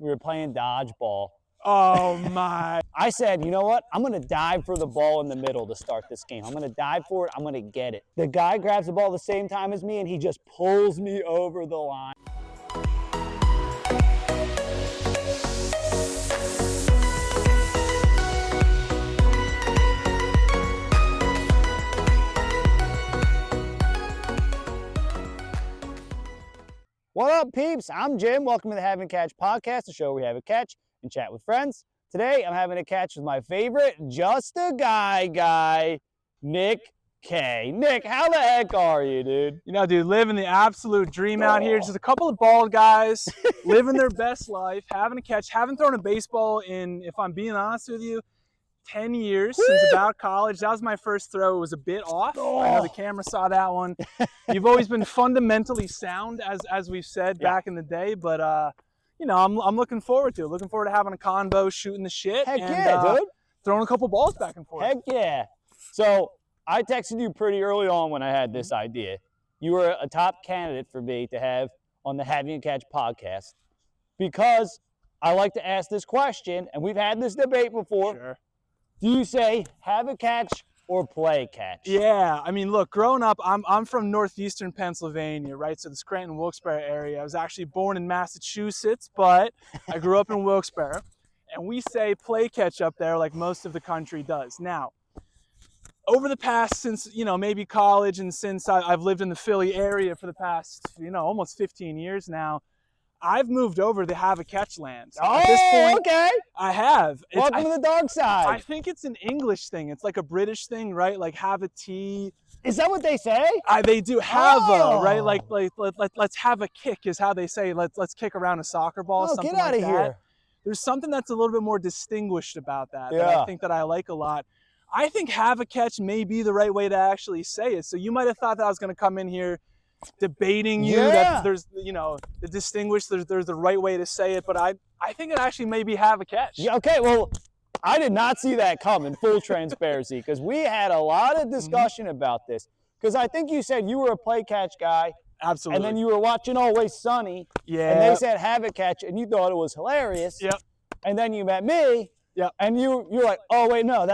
We were playing dodgeball. Oh, my. I said, you know what? I'm going to dive for the ball in the middle to start this game. I'm going to dive for it. I'm going to get it. The guy grabs the ball at the same time as me, and he just pulls me over the line. What up, peeps? I'm Jim. Welcome to the Have and Catch podcast, the show where we have a catch and chat with friends. Today, I'm having a catch with my favorite just a guy, Nick K. Nick, how the heck are you, dude? You know, dude, living the absolute dream out here. Just a couple of bald guys living their best life, having a catch. Haven't thrown a baseball in, if I'm being honest with you, 10 years since about college. That was my first throw. It was a bit off. I know the camera saw that one. You've always been fundamentally sound, as we've said back in the day, but you know, I'm looking forward to it. Looking forward to having a convo, shooting the shit, Heck yeah, dude. Throwing a couple balls back and forth. Heck yeah. So I texted you pretty early on when I had this idea. You were a top candidate for me to have on the Having a Catch podcast because I like to ask this question, and we've had this debate before. Sure. Do you say have a catch or play catch? Yeah, I mean, look, growing up, I'm from northeastern Pennsylvania, right? So the Scranton-Wilkes-Barre area. I was actually born in Massachusetts, but I grew up in Wilkes-Barre. And we say play catch up there like most of the country does. Now, over the past, since, you know, maybe college and since I've lived in the Philly area for the past, you know, almost 15 years now, I've moved over to have a catch land. Oh, at this point, okay. I have. Welcome to the dog side. I think it's an English thing. It's like a British thing, right? Like have a tea. Is that what they say? They do have a, right? Like let's have a kick is how they say. Let's kick around a soccer ball. Oh, something get out like of that. here. There's something that's a little bit more distinguished about that. Yeah. That I think that I like a lot. I think have a catch may be the right way to actually say it. So you might have thought that I was going to come in here debating you that there's, you know, the distinguished, there's the right way to say it, but I think it actually maybe have a catch. Yeah, okay, well, I did not see that coming, full transparency, because we had a lot of discussion about this. Because I think you said you were a play catch guy. Absolutely. And then you were watching Always Sunny. Yeah. And they said have a catch, and you thought it was hilarious. Yep. And then you met me. Yep. And you're like, oh wait, no,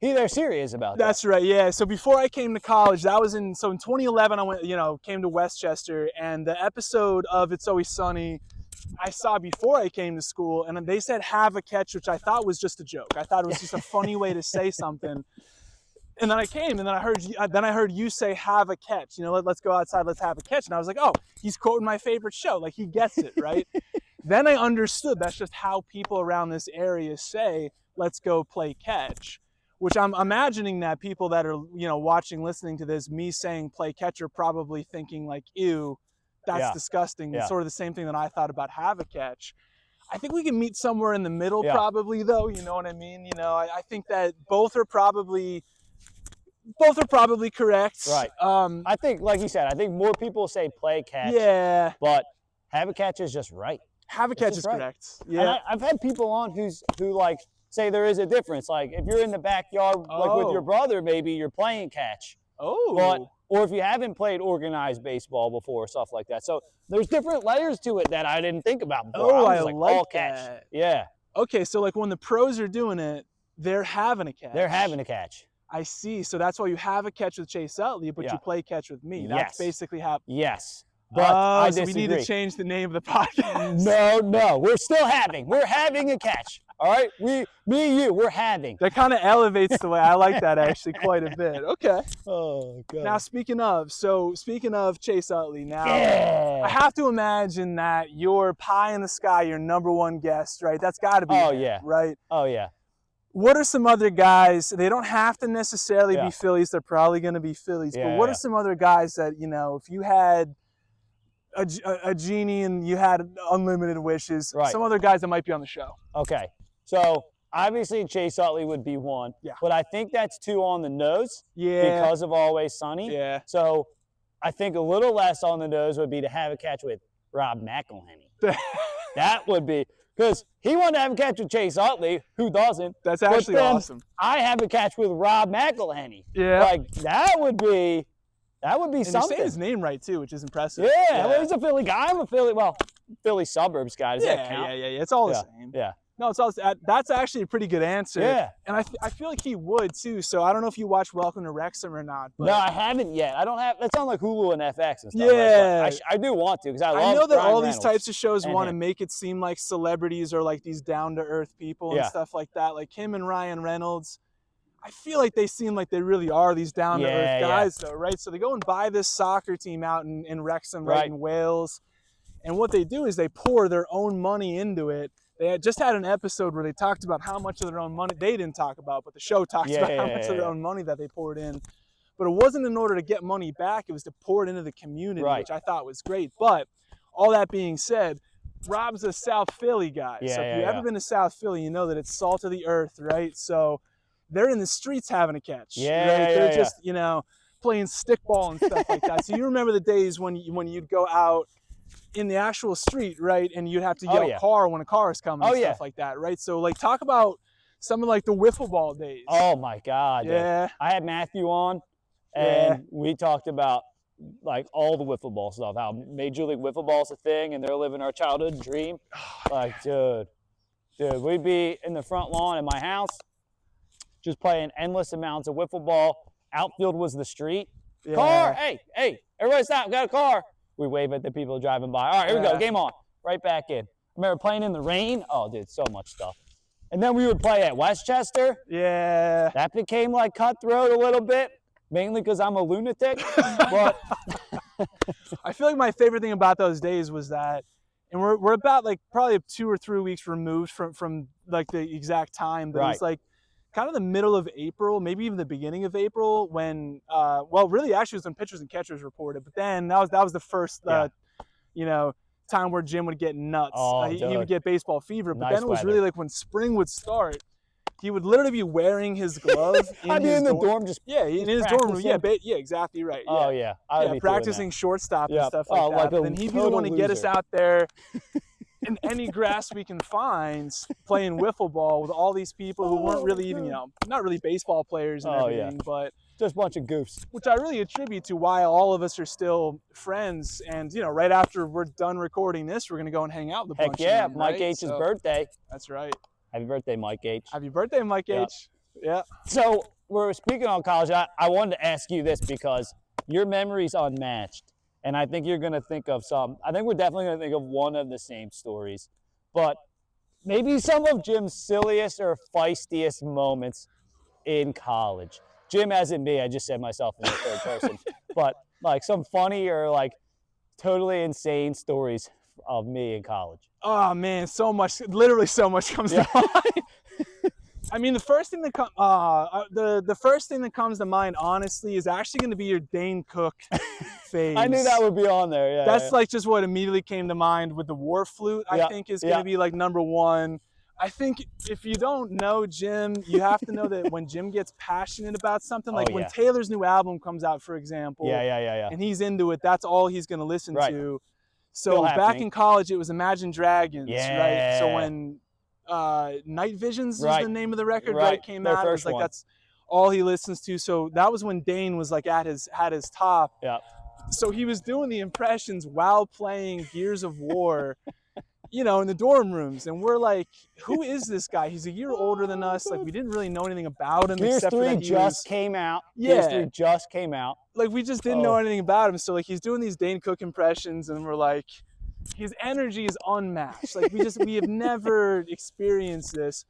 they're serious about that. That's right, yeah. So before I came to college, in 2011, I went, came to Westchester, and the episode of It's Always Sunny I saw before I came to school, and they said have a catch, which I thought was just a joke. I thought it was just a funny way to say something. And then I came, and then I heard you say have a catch. You know, let's go outside, let's have a catch. And I was like, oh, he's quoting my favorite show. Like, he gets it, right? Then I understood that's just how people around this area say, let's go play catch. Which I'm imagining that people that are, watching, listening to this, me saying play catch are probably thinking like, ew, that's disgusting. It's sort of the same thing that I thought about have a catch. I think we can meet somewhere in the middle probably though, you know what I mean? I think that both are probably correct. Right. I think, like you said, I think more people say play catch. Yeah. But have a catch is just right. Have a catch is correct. Yeah. And I've had people on who say there is a difference. Like if you're in the backyard, like with your brother, maybe you're playing catch. Oh. Or if you haven't played organized baseball before, stuff like that. So there's different layers to it that I didn't think about before. Oh, I was like all that. catch. Yeah. Okay, so like when the pros are doing it, they're having a catch. They're having a catch. I see. So that's why you have a catch with Chase Utley, but you play catch with me. That's basically how. Yes. But I so disagree. we need to change the name of the podcast. No. We're still having. We're having a catch. All right? Me and you, we're having. That kind of elevates the way. I like that actually quite a bit. Okay. Oh, God. Now, speaking of Chase Utley, now, I have to imagine that your pie in the sky, your number one guest, right? That's got to be right? Oh, yeah. What are some other guys? They don't have to necessarily be Phillies. They're probably going to be Phillies. But what are some other guys that, if you had a genie and you had unlimited wishes, some other guys that might be on the show? Okay. So, obviously, Chase Utley would be one. Yeah. But I think that's two on the nose because of Always Sunny. Yeah. So, I think a little less on the nose would be to have a catch with Rob McElhenney. That would be, because he wanted to have a catch with Chase Utley. Who doesn't? That's actually awesome. I have a catch with Rob McElhenney. Yeah. Like, that would be something. You say his name right, too, which is impressive. Yeah. Well, he's a Philly guy. I'm a Philly. Well, Philly suburbs guy. Does that count? Yeah. It's all the Yeah. same. Yeah. No, it's all. That's actually a pretty good answer. Yeah. And I feel like he would too. So I don't know if you watch Welcome to Wrexham or not. But No, I haven't yet. I don't have. That's on like Hulu and FX and stuff. Yeah. Right? But I do want to because I love. I know that Ryan all Reynolds these types of shows and want to him. make it seem like celebrities are like these down to earth people and Yeah. stuff like that. Like him and Ryan Reynolds. I feel like they seem like they really are these down to earth guys, though, right? So they go and buy this soccer team out in Wrexham, right in Wales. And what they do is they pour their own money into it. They had just had an episode where they talked about how much of their own money they didn't talk about, but the show talks about how much of their own money that they poured in. But it wasn't in order to get money back. It was to pour it into the community, which I thought was great. But all that being said, Rob's a South Philly guy. So if you've ever been to South Philly, you know that it's salt of the earth, right? So they're in the streets having a catch. They're just, you know, playing stickball and stuff like that. So you remember the days when you'd go out in the actual street, right? And you'd have to yell car when a car is coming and stuff like that, right? So like talk about some of like the wiffle ball days. Oh my God. Yeah. Dude. I had Matthew on and we talked about like all the wiffle ball stuff, how Major League Wiffle Ball is a thing and they're living our childhood dream. Like, dude, we'd be in the front lawn at my house just playing endless amounts of wiffle ball. Outfield was the street. Car, hey, everybody stop, we got a car. We wave at the people driving by. All right, here we go, game on. Right back in. I remember playing in the rain. Oh, dude, so much stuff. And then we would play at Westchester. Yeah. That became like cutthroat a little bit, mainly because I'm a lunatic. But I feel like my favorite thing about those days was that, and we're about like probably 2 or 3 weeks removed from like the exact time, but it was like kind of the middle of April, maybe even the beginning of April when, well, really actually it was when pitchers and catchers reported, but then that was the first, you know, time where Jim would get nuts. He would get baseball fever, but then it was really like when spring would start, he would literally be wearing his glove I'd be in the dorm just in his dorm room. Yeah, exactly right. Yeah. Oh yeah, I would practicing shortstop and stuff like that. But then he'd be the one to get us out there in any grass we can find, playing wiffle ball with all these people who weren't really even, you know, not really baseball players and everything, but just a bunch of goofs. Which I really attribute to why all of us are still friends. And, you know, right after we're done recording this, we're going to go and hang out with a bunch of them, Mike H's birthday. That's right. Happy birthday, Mike H. Happy birthday, Mike H. Yeah. So we're speaking on college. I wanted to ask you this because your memory's unmatched. And I think you're going to think of some. I think we're definitely going to think of one of the same stories. But maybe some of Jim's silliest or feistiest moments in college. Jim as in me, I just said myself in the third person. But like some funny or like totally insane stories of me in college. Oh man, so much, literally so much comes to mind. I mean, the first thing that comes to mind, honestly, is actually going to be your Dane Cook phase. I knew that would be on there. Yeah, that's like just what immediately came to mind with the war flute. I think is going to be like number one. I think if you don't know Jim, you have to know that when Jim gets passionate about something, like when Taylor's new album comes out, for example, and he's into it, that's all he's going to listen to. So back in college, it was Imagine Dragons, right? So when Night Visions is the name of the record, came out, it was like that's all he listens to. So that was when Dane was like at his top. Yeah. So he was doing the impressions while playing Gears of War, you know, in the dorm rooms, and we're like, who is this guy? He's a year older than us. Like, we didn't really know anything about him. Gears 3 just came out. Gears 3 just came out. Like, we just didn't know anything about him. So, like, he's doing these Dane Cook impressions, and we're like, his energy is unmatched. Like, we have never experienced this.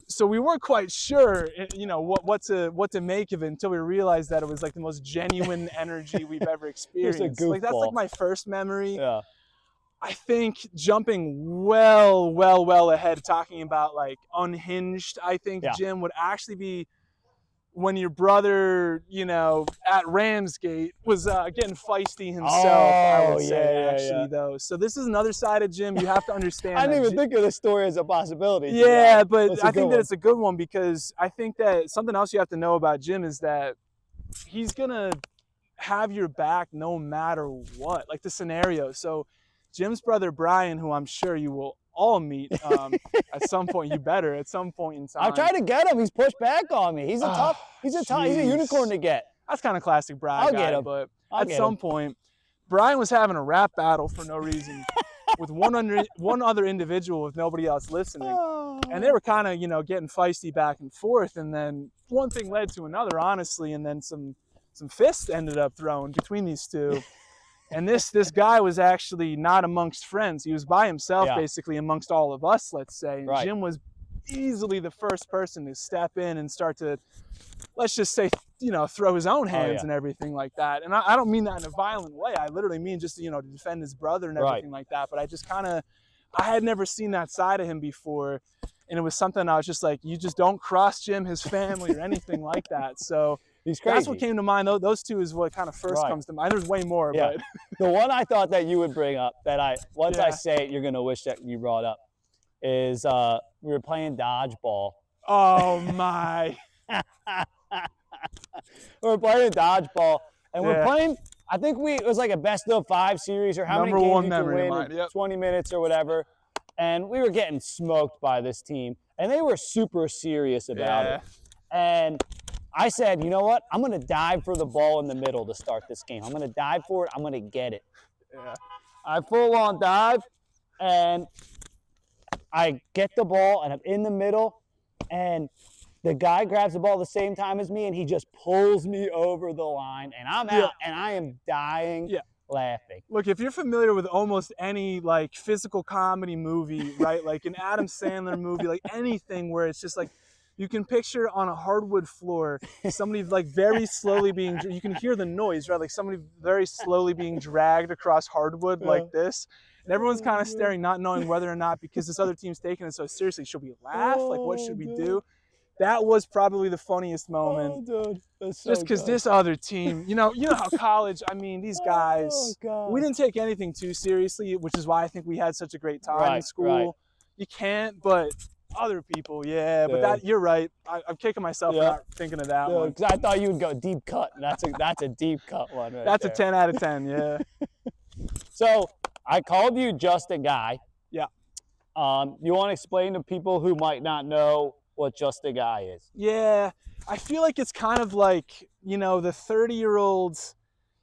So we weren't quite sure, you know, what to make of it until we realized that it was like the most genuine energy we've ever experienced. Like, that's like my first memory. Yeah. I think jumping well ahead, talking about like unhinged, I think Jim would actually be when your brother, you know, at Ramsgate was getting feisty himself, I would say, though. So this is another side of Jim. You have to understand. I didn't even think of this story as a possibility. Yeah, but I think that it's a good one because I think that something else you have to know about Jim is that he's going to have your back no matter what, like the scenario. So Jim's brother, Brian, who I'm sure you will all meet at some point. You better at some point in time. I'll try to get him. He's pushed back on me. He's a he's a unicorn to get. That's kind of classic Brian. I'll get him. But at some point, Brian was having a rap battle for no reason. with one other individual with nobody else listening. And they were kind of, getting feisty back and forth. And then one thing led to another, honestly. And then some fists ended up thrown between these two. And this guy was actually not amongst friends. He was by himself, basically, amongst all of us, let's say. And Jim was easily the first person to step in and start to, let's just say, throw his own hands and everything like that. And I don't mean that in a violent way. I literally mean just, to defend his brother and everything like that. But I just I had never seen that side of him before. And it was something I was just like, you just don't cross Jim, his family, or anything like that. So he's crazy. That's what came to mind. Those two is what kind of first comes to mind. There's way more, but the one I thought that you would bring up that once I say it, you're gonna wish that you brought up is we were playing dodgeball. Oh my! We were playing dodgeball, and we're playing. I think it was like a best of 5 series, or how many games you can win in 20 minutes or whatever. And we were getting smoked by this team, and they were super serious about it. And I said, you know what? I'm going to dive for the ball in the middle to start this game. I'm going to dive for it. I'm going to get it. I full on dive, and I get the ball, and I'm in the middle, and the guy grabs the ball at the same time as me, and he just pulls me over the line, and I'm out, and I am dying laughing. Look, if you're familiar with almost any like physical comedy movie, right? Like an Adam Sandler movie, like anything where it's just like you can picture on a hardwood floor somebody like very slowly being, you can hear the noise, right? Like somebody very slowly being dragged across hardwood like this. And everyone's kind of staring, not knowing whether or not, because this other team's taking it so seriously, should we laugh? Like, what should we do? That was probably the funniest moment. Oh, dude. That's so just because this other team, you know how college, I mean, these guys, we didn't take anything too seriously, which is why I think we had such a great time in school. You can't, but other people, but that, you're right. I'm kicking myself for not thinking of that one. Because I thought you would go deep cut. That's a deep cut one right That's there. a 10 out of 10, yeah. So I called you just a guy. Yeah. You want to explain to people who might not know what just a guy is? Yeah, I feel like it's kind of like, the 30-year-old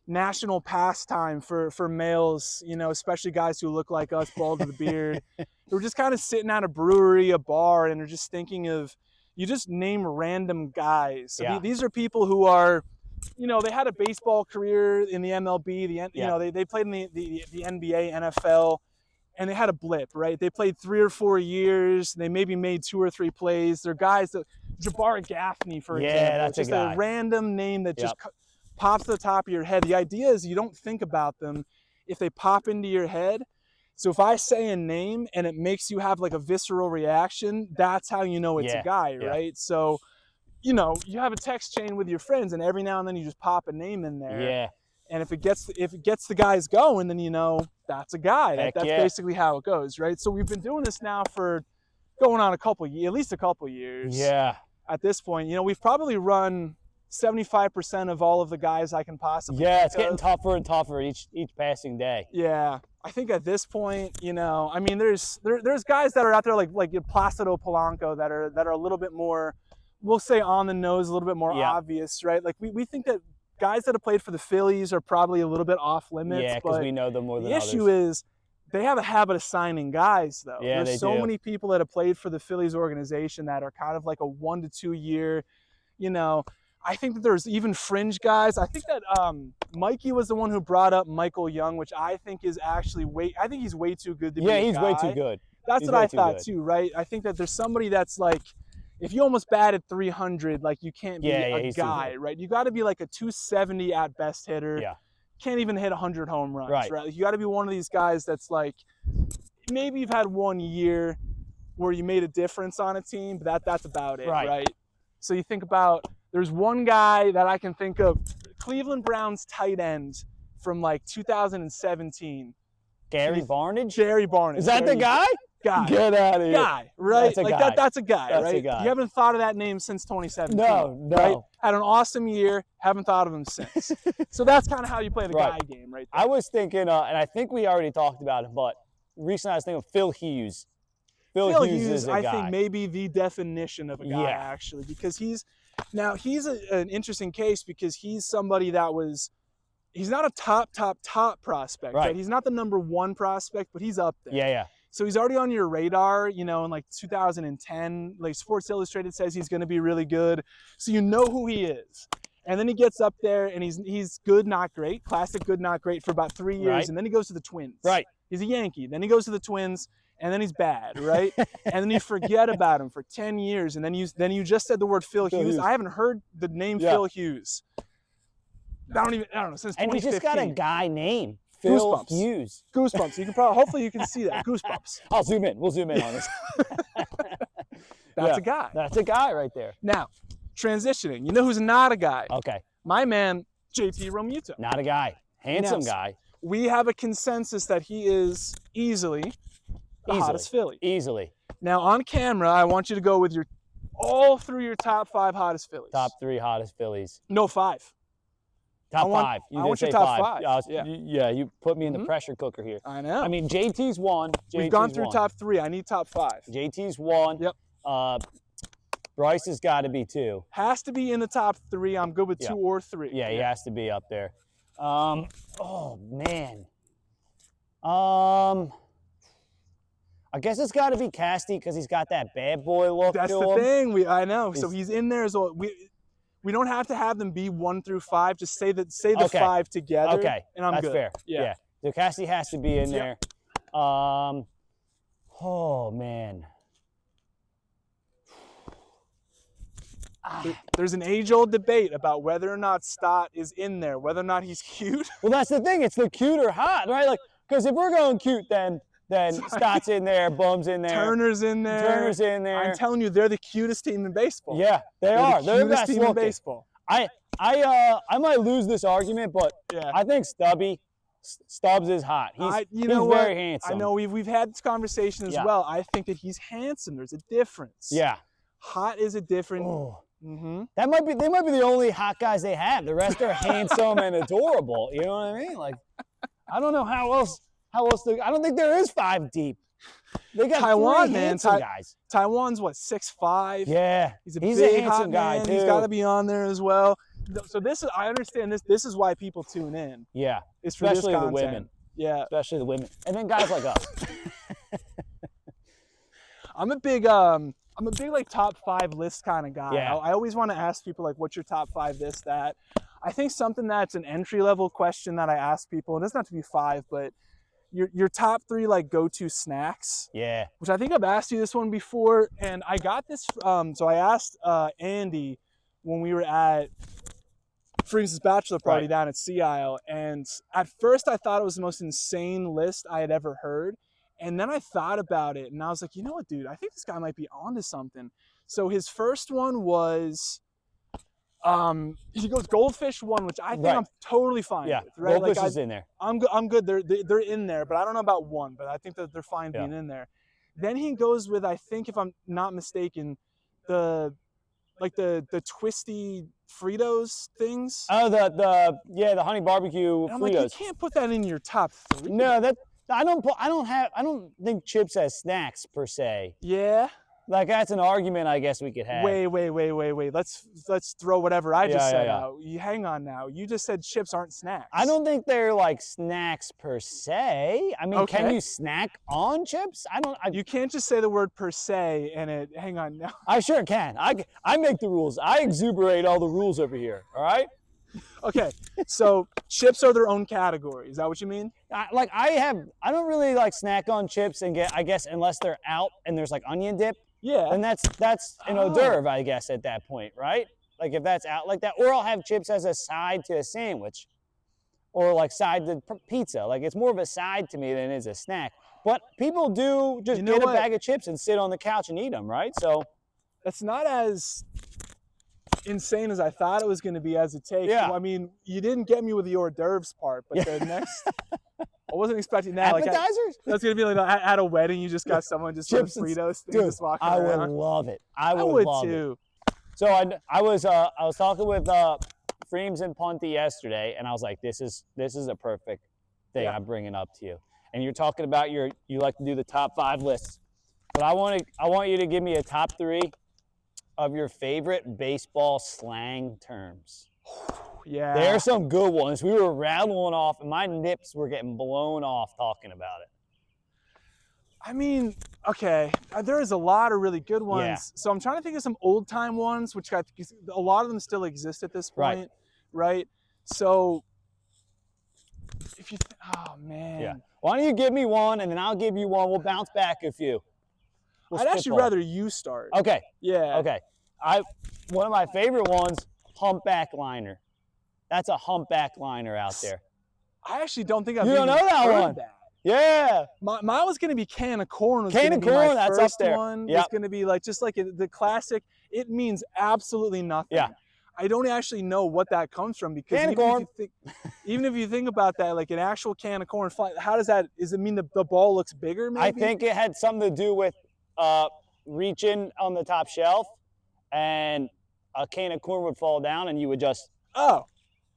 national pastime for males, especially guys who look like us, bald with a beard. We're just kind of sitting at a brewery, a bar, and they're just thinking of, you just name random guys. So these are people who are, they had a baseball career in the MLB, they played in the NBA, NFL, and they had a blip, right? They played 3 or 4 years. They maybe made 2 or 3 plays. They're guys that, Jabbar Gaffney, for example. Yeah, that's just a guy. A random name that just pops to the top of your head. The idea is you don't think about them if they pop into your head. So if I say a name and it makes you have like a visceral reaction, that's how you know it's a guy, right? So, you have a text chain with your friends, and every now and then you just pop a name in there. Yeah. And if it gets the guys going, then that's a guy. That's basically how it goes, right? So we've been doing this now for going on at least a couple years. Yeah. At this point, we've probably run 75% of all of the guys I can possibly. Yeah, it's getting tougher and tougher each passing day. Yeah, I think at this point, I mean, there's guys that are out there like Placido Polanco that are a little bit more, we'll say, on the nose, a little bit more obvious, right? Like we think that guys that have played for the Phillies are probably a little bit off limits. Yeah, because we know them more than others. The issue is they have a habit of signing guys, though. Yeah, there's so many people that have played for the Phillies organization that are kind of like a 1 to 2 year, I think that there's even fringe guys. I think that Mikey was the one who brought up Michael Young, which I think is actually I think he's way too good to be a guy. Yeah, he's way too good. That's what I thought too, right? I think that there's somebody that's like, if you almost batted 300, like you can't be a guy, right? You got to be like a 270 at best hitter. Yeah. Can't even hit 100 home runs, right? Like you got to be one of these guys that's like, maybe you've had 1 year where you made a difference on a team, but that's about it, right? So you think about, there's one guy that I can think of, Cleveland Browns tight end from like 2017. Gary Barnage? Gary Barnage. Is that the guy? Guy. Get out of here. Guy, right? That's a guy. That's a guy, That's right? a guy. You haven't thought of that name since 2017. No. Right? Had an awesome year, haven't thought of him since. So that's kind of how you play the guy game, right there. I was thinking, and I think we already talked about it, but recently I was thinking of Phil Hughes. Phil Hughes is a guy. I think maybe the definition of a guy, actually, because he's an interesting case, because he's somebody that was he's not a top prospect, Right. He's not the #1 prospect, but he's up there. Yeah. So he's already on your radar, in like 2010, like Sports Illustrated says he's going to be really good. So you know who he is. And then he gets up there and he's good, not great, classic good, not great for about 3 years. Right. And then he goes to the Twins. Right. He's a Yankee. Then he goes to the Twins and then he's bad, right? And then you forget about him for 10 years. And then you just said the word Phil Hughes. I haven't heard the name Phil Hughes. I don't know, since 2015. And he just got a guy named Phil Goosebumps. Hughes. Goosebumps. You can hopefully you can see that. Goosebumps. I'll zoom in. We'll zoom in on this. That's a guy. That's a guy right there. Now, transitioning. You know who's not a guy? Okay. My man, JT Realmuto. Not a guy. Handsome guy. We have a consensus that he is easily the hottest Philly. Easily. Now, on camera, I want you to go with all through your top 5 hottest Phillies. Top 3 hottest Phillies. No, 5. Top 5. I want your top 5. Yeah, you put me in the pressure cooker here. I know. I mean, JT's 1. We've gone through top 3. I need top 5. JT's 1. Yep. Bryce has got to be 2. Has to be in the top 3. I'm good with 2 or 3. Yeah, he has to be up there. Oh, man. I guess it's got to be Casty because he's got that bad boy look That's to the him. thing. I know. So he's in there as well. We don't have to have them be 1 through 5. Just say the 5 together. Okay, and I'm that's good. fair. Yeah. So Casty has to be in there. Oh man. There's an age-old debate about whether or not Stott is in there, whether or not he's cute. Well, that's the thing. It's the cute or hot, right? Like, because if we're going cute, then Stott's in there, Bum's in there, Turner's in there. Turner's in there. I'm telling you, they're the cutest team in baseball. Yeah, they're the They're the cutest best team in baseball. I might lose this argument, but I think Stubbs is hot. He's very handsome. I know we've had this conversation as well. I think that he's handsome. There's a difference. Yeah. Hot is a different. Oh. They might be the only hot guys they have. The rest are handsome and adorable. You know what I mean? Like, I don't know how else. I don't think there is 5 deep. They got Taiwan, 3 man. handsome guys. Taiwan's what, 6'5"? Yeah, he's a handsome hot guy man. too. He's got to be on there as well. So I understand this. This is why people tune in. Yeah, it's for especially this the content. women. Yeah, especially the women, and then guys like us. I'm a big like top 5 list kind of guy. Yeah. I always want to ask people like, what's your top 5 this, that. I think something that's an entry-level question that I ask people, and it doesn't have to be 5, but your top 3 like go-to snacks. Yeah. Which I think I've asked you this one before, and I got this, so I asked Andy when we were at Freems' bachelor party down at Sea Isle, and at first I thought it was the most insane list I had ever heard. And then I thought about it, and I was like, you know what, dude? I think this guy might be onto something. So his first one was, he goes goldfish 1, which I think I'm totally fine with. Right? Goldfish is in there. I'm good. They're in there, but I don't know about 1. But I think that they're fine being in there. Then he goes with, I think if I'm not mistaken, the twisty Fritos things. Oh, the honey barbecue and I'm Fritos. like, you can't put that in your top 3. No, I don't think chips as snacks per se. Yeah. Like, that's an argument I guess we could have. Wait. Let's throw whatever I just said out. You hang on now. You just said chips aren't snacks. I don't think they're like snacks per se. I mean, can you snack on chips? You can't just say the word per se and it. Hang on now. I sure can. I make the rules. I exuberate all the rules over here. All right. Okay, so chips are their own category. Is that what you mean? I don't really like snack on chips and I guess unless they're out and there's like onion dip. Yeah. And that's an hors d'oeuvre, I guess, at that point, right? Like if that's out like that, or I'll have chips as a side to a sandwich, or like side to pizza. Like it's more of a side to me than it is a snack. But people do just get a bag of chips and sit on the couch and eat them, right? So that's not as insane as I thought it was going to be as a take. Yeah. I mean, you didn't get me with the hors d'oeuvres part, but the next, I wasn't expecting that. Appetizers? That's going to be like at a wedding, you just got someone just with Fritos thing just walking around. I would love it. I would love too. It. So I was talking with Freems and Punty yesterday, and I was like, this is a perfect thing I'm bringing up to you. And you're talking about you like to do the top 5 lists, but I want you to give me a top 3 of your favorite baseball slang terms. yeah. There's some good ones. We were rattling off, and my nips were getting blown off talking about it. I mean, okay, there's a lot of really good ones. Yeah. So I'm trying to think of some old time ones, which got a lot of them still exist at this point, right? So if you, oh man, Yeah. Why don't you give me one, and then I'll give you one. We'll bounce back a few. We'll I'd actually spitball. rather you start. Okay. Yeah. Okay. One of my favorite ones, humpback liner. That's a humpback liner out there. I actually don't think I've You don't even know that heard one? that. Yeah. Mine was going to be can of corn. Was Can gonna of be corn, my that's up first there. one. Yep. Was going to be like just like the classic. It means absolutely nothing. Yeah. I don't actually know what that comes from because Can of even corn. if you think, even if you think about that, like an actual can of corn, how does that? Does it mean the ball looks bigger? Maybe. I think it had something to do with reaching on the top shelf, and a can of corn would fall down, and you would just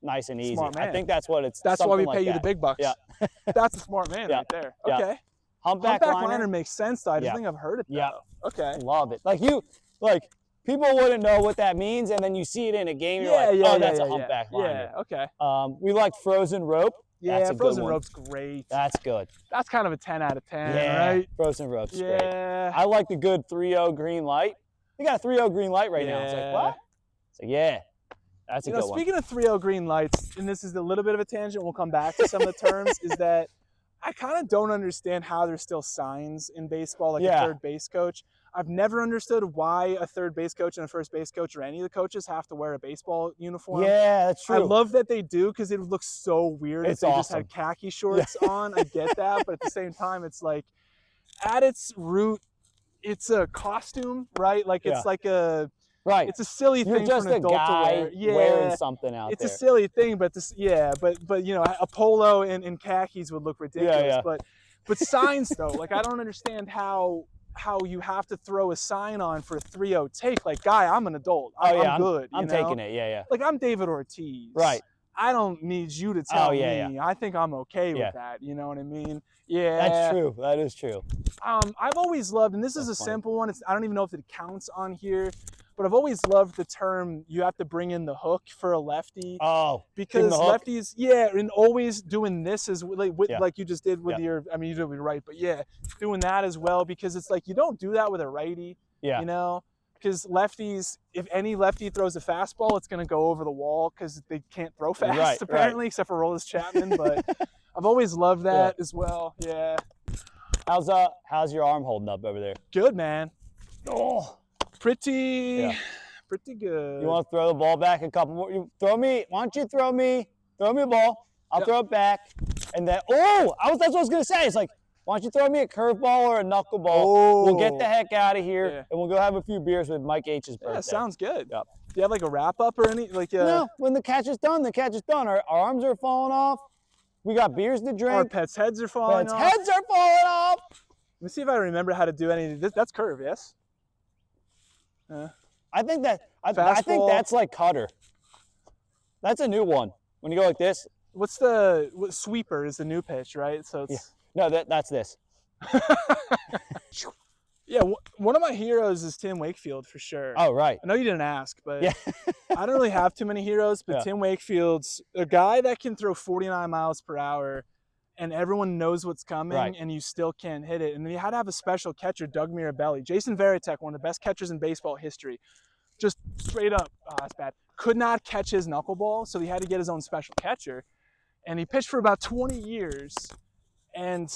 nice and easy. Smart man. I think that's what it's. That's why we like pay you that. the big bucks. Yeah. That's a smart man right there. Yeah. Okay. Humpback liner makes sense though. I just think I've heard it though. Yeah. Okay. Love it. Like people wouldn't know what that means, and then you see it in a game. You're like, oh, that's a humpback liner. Yeah. Okay. We like frozen rope. Yeah, that's a frozen good one. rope's great. That's good. That's kind of a 10 out of 10, Yeah, right? Frozen rope's great. Yeah. I like the good 3-0 green light. We got a 3-0 green light right now. It's like, what? It's like, yeah. That's a good one. Speaking of 3-0 green lights, and this is a little bit of a tangent, we'll come back to some of the terms, is that I kind of don't understand how there's still signs in baseball, like a third base coach. I've never understood why a third base coach and a first base coach or any of the coaches have to wear a baseball uniform. Yeah, that's true. I love that they do because it would look so weird if they just had khaki shorts on. I get that, but at the same time, it's like, at its root, it's a costume, right? Like it's like a... Right. It's a silly thing just for an adult to wear. Yeah, wearing something out it's there. a silly thing, but but you know, a polo and khakis would look ridiculous. Yeah. But signs though, like I don't understand how you have to throw a sign on for a 3-0 take. Like, guy, I'm an adult. I'm good. I'm taking it. Yeah. Like I'm David Ortiz. Right. I don't need you to tell me. Yeah. I think I'm okay with that. You know what I mean? Yeah. That's true. That is true. I've always loved, and this is a simple one. I don't even know if it counts on here. But I've always loved the term, you have to bring in the hook for a lefty. Oh, because lefties, and always doing this as like you just did with your, I mean, you did with your right, but doing that as well, because it's like you don't do that with a righty, you know, because lefties, if any lefty throws a fastball, it's going to go over the wall because they can't throw fast, apparently, except for Rollins Chapman. But I've always loved that as well. Yeah. How's your arm holding up over there? Good, man. Oh. Pretty good. You want to throw the ball back a couple more? Why don't you throw me a ball? I'll throw it back. And then, that's what I was going to say. It's like, why don't you throw me a curveball or a knuckleball? We'll get the heck out of here, and we'll go have a few beers with Mike H's birthday. Yeah, sounds good. Yep. Do you have like a wrap-up or any? No, when the catch is done, the catch is done. Our arms are falling off. We got beers to drink. Our pets' heads are falling off. Heads are falling off. Let me see if I remember how to do any of this. That's curve, yes? I think that's like cutter. That's a new one. When you go like this. What sweeper is the new pitch, right? So it's no, that's this. Yeah, one of my heroes is Tim Wakefield for sure. Oh, right. I know you didn't ask, but I don't really have too many heroes, but Tim Wakefield's a guy that can throw 49 miles per hour and everyone knows what's coming and you still can't hit it. And then you had to have a special catcher, Doug Mirabelli. Jason Varitek, one of the best catchers in baseball history, just straight up, that's bad, could not catch his knuckleball, so he had to get his own special catcher. And he pitched for about 20 years and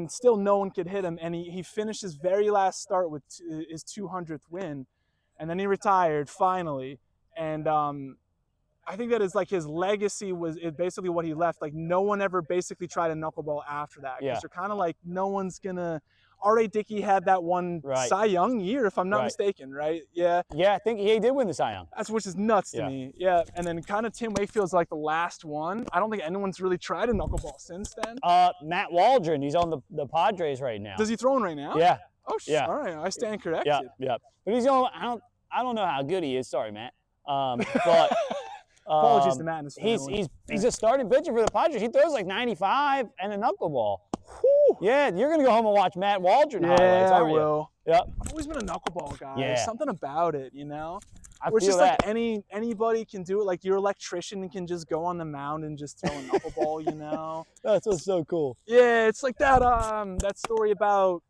still no one could hit him. And he finished his very last start with his 200th win. And then he retired finally. And I think that is like his legacy was basically what he left. Like no one ever basically tried a knuckleball after that. Because they're kind of like, no one's going to. R.A. Dickey had that one Cy Young year, if I'm not mistaken, right? Yeah. Yeah, I think he did win the Cy Young. Which is nuts to me. Yeah. And then kind of Tim Wakefield's like the last one. I don't think anyone's really tried a knuckleball since then. Matt Waldron, he's on the Padres right now. Does he throw one right now? Yeah. Oh, yeah. All right. I stand corrected. Yeah. But he's on. I don't know how good he is. Sorry, Matt. But apologies to Matt and his family. He's a starting pitcher for the Padres. He throws like 95 and a knuckleball. Whew. Yeah, you're gonna go home and watch Matt Waldron highlights, aren't you? I will. Yep. I've always been a knuckleball guy. Yeah. There's something about it, I Or it's feel just that. like anybody can do it. Like your electrician can just go on the mound and just throw a knuckleball. That's what's so cool. Yeah, it's like that story about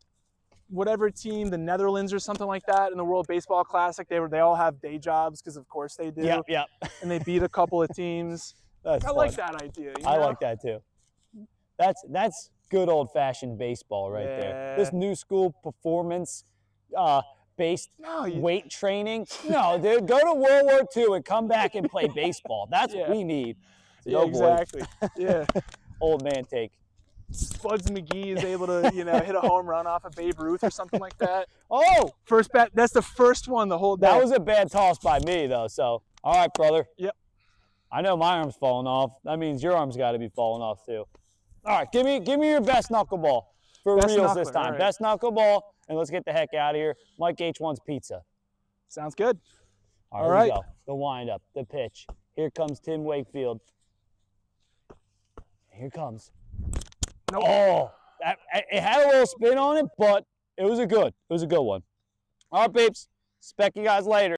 whatever team, the Netherlands or something like that, in the World Baseball Classic. They all have day jobs because of course they do. Yep, yep. And they beat a couple of teams. That's I fun. like that idea. I like that too. That's good old-fashioned baseball right there. This Yeah. new school performance based No, weight training. No, dude, go to World War II and come back and play baseball. That's what Yeah. we need. So Yeah, go, boys. exactly. Yeah. Old man take. Spuds McGee is able to, hit a home run off of Babe Ruth or something like that. Oh, First bat. That's the first one the whole day. that was a bad toss by me though. So, all right, brother. Yep. I know my arm's falling off. That means your arm's got to be falling off too. All right, give me your best knuckleball for Best reals this knuckler, time. all right. Best knuckleball, and let's get the heck out of here. Mike H wants pizza. Sounds good. All right, here we go. The windup, the pitch. Here comes Tim Wakefield. Here comes. Nope. Oh, it had a little spin on it, but it was a good one. All right, peeps. Spec you guys later.